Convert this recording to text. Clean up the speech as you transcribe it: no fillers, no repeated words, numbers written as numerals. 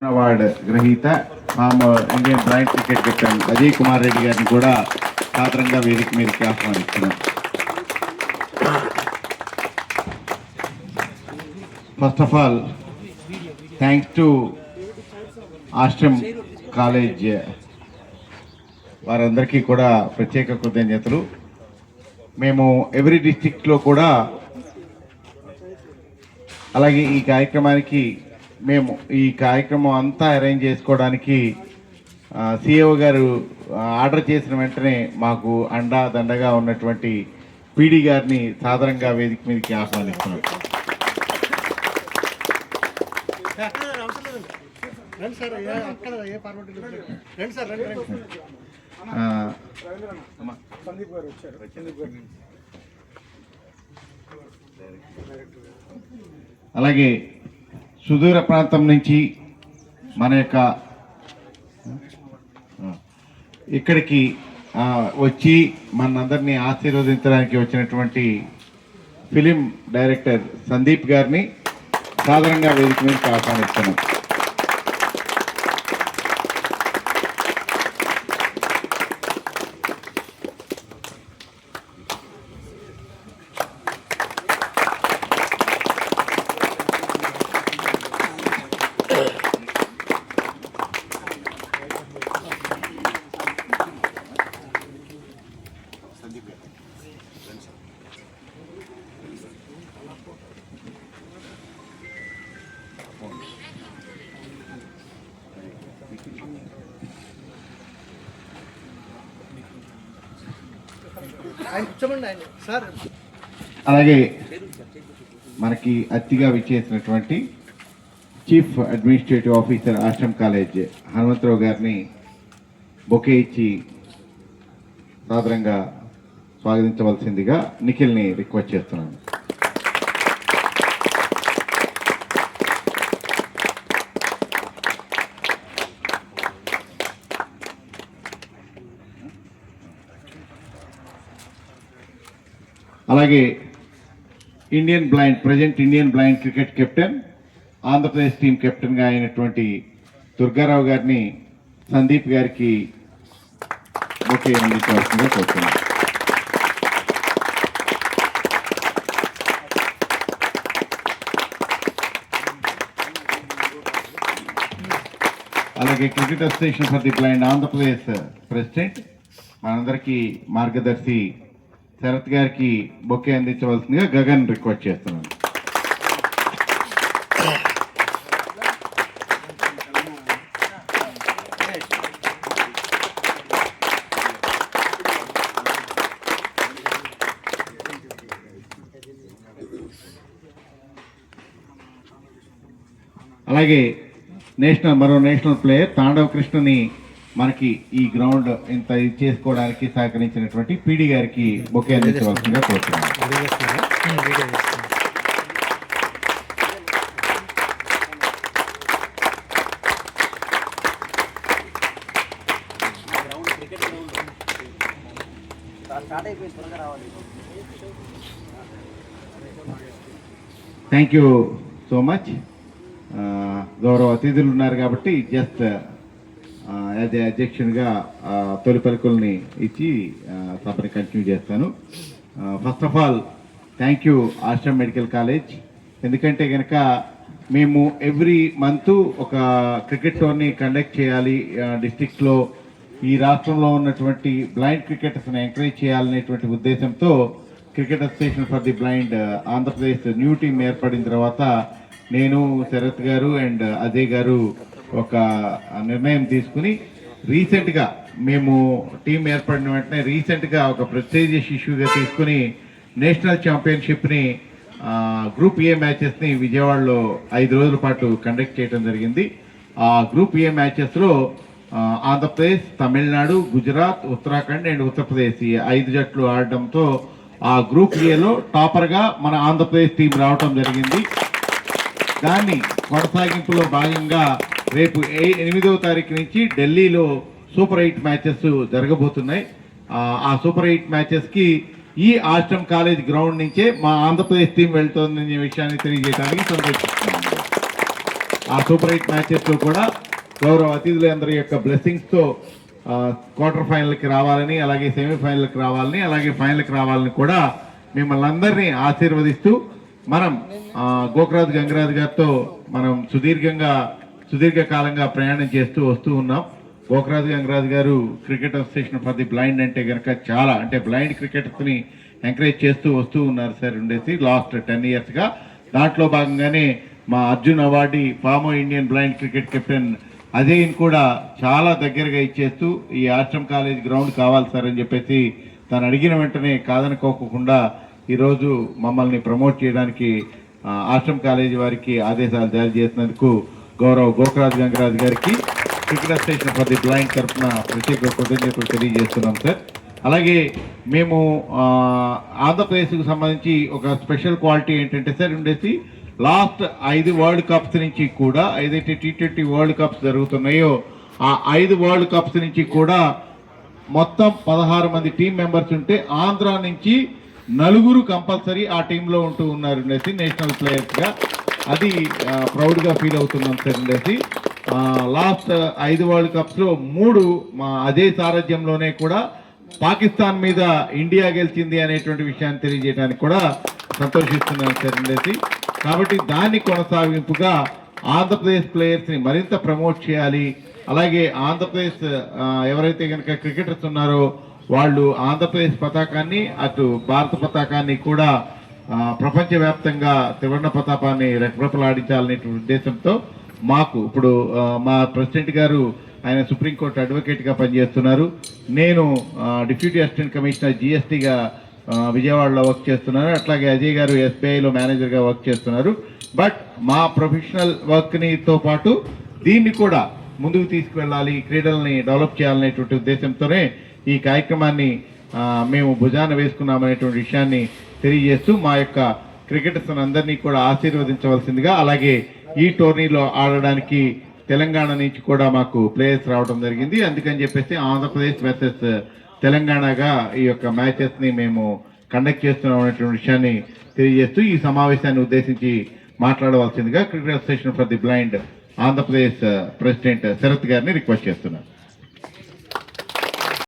Award గ్రహీత Indian blind cricket captain Ajay Kumar Reddy గారిని కూడా సాదరంగా వేదిక మీదకి ఆహ్వానిస్తున్నాం. First of all thanks to Ashram college వారందరికీ కూడా ప్రత్యేక కృతజ్ఞతలు. మేము ఎవ్రీ డిస్ట్రిక్ట్లో కూడా అలాగే ఈ కార్యక్రమానికి మేము ఈ కార్యక్రమం అంతా అరేంజ్ చేసుకోవడానికి సిఇఓ గారు ఆర్డర్ చేసిన వెంటనే మాకు దండగా ఉన్నటువంటి పీడి గారిని సాదరంగా వేదిక మీదకి ఆహ్వానిస్తున్నాం. అలాగే సుదూర ప్రాంతం నుంచి మన యొక్క ఇక్కడికి వచ్చి మనందరినీ ఆశీర్వదించడానికి వచ్చినటువంటి ఫిలిం డైరెక్టర్ సందీప్ గారిని సాధారణంగా వేదిక మీద ఆహ్వానిస్తున్నాం. అలాగే మనకి అతిథిగా విచ్చేసినటువంటి chief administrative officer Ashram college Hanumantharao గారిని బొకే ఇచ్చి సాదరంగా స్వాగతించవలసిందిగా నిఖిల్ని రిక్వెస్ట్ చేస్తున్నాను. అలాగే present Indian blind cricket captain Andhra Pradesh team కెప్టెన్గా అయినటువంటి దుర్గారావు గారిని సందీప్ గారికి బొకే అందించవలసిందిగా కోరుతున్నాను. అలాగే cricket association for the blind Andhra Pradesh president మనందరికీ మార్గదర్శి శరత్ గారికి బొకే అందించవలసిందిగా గగన్ రిక్వెస్ట్ చేస్తున్నాను. అలాగే మరో నేషనల్ ప్లేయర్ తాండవ కృష్ణని మనకి ఈ గ్రౌండ్ ఇంత ఇది చేసుకోవడానికి సహకరించినటువంటి పీడి గారికి బొకే అందించవలసిందిగా కోరుతున్నాను. Thank you so much. గౌరవ అతిథులు ఉన్నారు కాబట్టి జస్ట్ యాజ్ ఏ అధ్యక్షునిగా తొలి పలుకుల్ని ఇచ్చి సభని కంటిన్యూ చేస్తాను. First of all thank you Ashram medical college. ఎందుకంటే కనుక మేము ఎవ్రీ మంత్ ఒక క్రికెట్ టోర్నీ కండక్ట్ చేయాలి డిస్ట్రిక్ట్లో, ఈ రాష్ట్రంలో ఉన్నటువంటి బ్లైండ్ క్రికెటర్స్ని ఎంకరేజ్ చేయాలనేటువంటి ఉద్దేశంతో cricket association for the blind Andhra Pradesh new team ఏర్పడిన తర్వాత నేను, శరత్ గారు అండ్ అజయ్ గారు ఒక నిర్ణయం తీసుకుని రీసెంట్గా మేము టీం ఏర్పడిన వెంటనే రీసెంట్గా ఒక ప్రెస్టీజియస్ ఇష్యూగా తీసుకుని నేషనల్ ఛాంపియన్షిప్ని గ్రూప్ ఏ మ్యాచెస్ని విజయవాడలో 5 రోజుల పాటు కండక్ట్ చేయడం జరిగింది. ఆ group A మ్యాచెస్లో Andhra Pradesh, Tamil Nadu, Gujarat, Uttarakhand and Uttar Pradesh ఈ 5 జట్లు ఆడడంతో ఆ గ్రూప్ ఏలో టాపర్గా మన ఆంధ్రప్రదేశ్ టీం రావటం జరిగింది. దాన్ని కొనసాగింపులో భాగంగా రేపు 8వ తారీఖు నుంచి ఢిల్లీలో సూపర్ 8 మ్యాచెస్ జరగబోతున్నాయి. ఆ సూపర్ 8 మ్యాచెస్కి ఈ ఆశ్రమ్ కాలేజ్ గ్రౌండ్ నుంచే మా ఆంధ్రప్రదేశ్ టీం వెళ్తోందనే విషయాన్ని తెలియజేయడానికి సంతోషిస్తున్నాను. ఆ సూపర్ 8 మ్యాచెస్లో కూడా గౌరవ అతిథులందరి యొక్క బ్లెస్సింగ్స్తో క్వార్టర్ ఫైనల్కి రావాలని, అలాగే సెమీఫైనల్కి రావాలని, అలాగే ఫైనల్కి రావాలని కూడా మిమ్మల్ని అందరినీ ఆశీర్వదిస్తూ మనం గోకరాజు గంగరాజు గారితో మనం సుదీర్ఘకాలంగా ప్రయాణం చేస్తూ వస్తూ ఉన్నాం. గోకరాజు గంగరాజు గారు cricket association for the blind అంటే కనుక చాలా అంటే బ్లైండ్ క్రికెటర్స్ని ఎంకరేజ్ చేస్తూ వస్తూ ఉన్నారు సార్ ఉండేసి లాస్ట్ 10 ఇయర్స్గా. దాంట్లో భాగంగానే మా Arjun awardee former Indian blind cricket captain అజయ్ని కూడా చాలా దగ్గరగా ఇచ్చేస్తూ ఈ ఆశ్రమ్ కాలేజ్ గ్రౌండ్ కావాలి సార్ అని చెప్పేసి తను అడిగిన వెంటనే కాదనుకోకుండా ఈరోజు మమ్మల్ని ప్రమోట్ చేయడానికి ఆశ్రమ్ కాలేజీ వారికి ఆదేశాలు జారీ చేసినందుకు గౌరవ గోకరాజు గంగరాజు గారికి cricket association for the blind తరఫున ప్రత్యేక కృతజ్ఞతలు తెలియజేస్తున్నాం సార్. అలాగే మేము ఆంధ్రప్రదేశ్కు సంబంధించి ఒక స్పెషల్ క్వాలిటీ ఏంటంటే సార్ ఉండేసి లాస్ట్ 5 వరల్డ్ కప్స్ నుంచి కూడా ఏదైతే T20 వరల్డ్ కప్స్ జరుగుతున్నాయో ఆ 5 వరల్డ్ కప్స్ నుంచి కూడా మొత్తం 16 మంది టీం మెంబర్స్ ఉంటే ఆంధ్ర నుంచి 4 కంపల్సరీ ఆ టీంలో ఉంటూ ఉన్నారు ఉండేసి నేషనల్ ప్లేయర్స్గా. అది ప్రౌడ్గా ఫీల్ అవుతున్నాం సార్ ఉండేసి. లాస్ట్ 5 వరల్డ్ కప్స్లో 3 మా అదే సారథ్యంలోనే కూడా పాకిస్తాన్ మీద ఇండియా గెలిచింది అనేటువంటి విషయాన్ని తెలియజేయడానికి కూడా సంతోషిస్తున్నాను సార్ ఉండేసి. కాబట్టి దాన్ని కొనసాగింపుగా ఆంధ్రప్రదేశ్ ప్లేయర్స్ని మరింత ప్రమోట్ చేయాలి. అలాగే ఆంధ్రప్రదేశ్ ఎవరైతే కనుక క్రికెటర్స్ ఉన్నారో వాళ్ళు ఆంధ్రప్రదేశ్ పతాకాన్ని అటు భారత పతాకాన్ని కూడా ప్రపంచవ్యాప్తంగా త్రివర్ణ పతాకాన్ని రెపరెపలాడించాలనే ఉద్దేశంతో మాకు ఇప్పుడు మా ప్రెసిడెంట్ గారు ఆయన సుప్రీంకోర్టు అడ్వకేట్గా పనిచేస్తున్నారు. నేను డిప్యూటీ అసిస్టెంట్ కమిషనర్ జిఎస్టీగా విజయవాడలో వర్క్ చేస్తున్నారు. అట్లాగే అజయ్ గారు ఎస్బీఐలో మేనేజర్గా వర్క్ చేస్తున్నారు. బట్ మా ప్రొఫెషనల్ వర్క్నితో పాటు దీన్ని కూడా ముందుకు తీసుకువెళ్ళాలి, క్రీడల్ని డెవలప్ చేయాలనేటువంటి ఉద్దేశంతోనే ఈ కార్యక్రమాన్ని మేము భుజాన వేసుకున్నామనేటువంటి విషయాన్ని తెలియజేస్తూ మా యొక్క క్రికెటర్స్ అందరినీ కూడా ఆశీర్వదించవలసిందిగా, అలాగే ఈ టోర్నీలో ఆడడానికి తెలంగాణ నుంచి కూడా మాకు ప్లేయర్స్ రావడం జరిగింది. అందుకని చెప్పేసి ఆంధ్రప్రదేశ్ వర్సెస్ తెలంగాణగా ఈ యొక్క మ్యాచెస్ని మేము కండక్ట్ చేస్తున్నాం అనేటువంటి విషయాన్ని తెలియజేస్తూ ఈ సమావేశాన్ని ఉద్దేశించి మాట్లాడవలసిందిగా cricket association for the blind Andhra Pradesh president Sarath గారిని రిక్వెస్ట్ చేస్తున్నాను.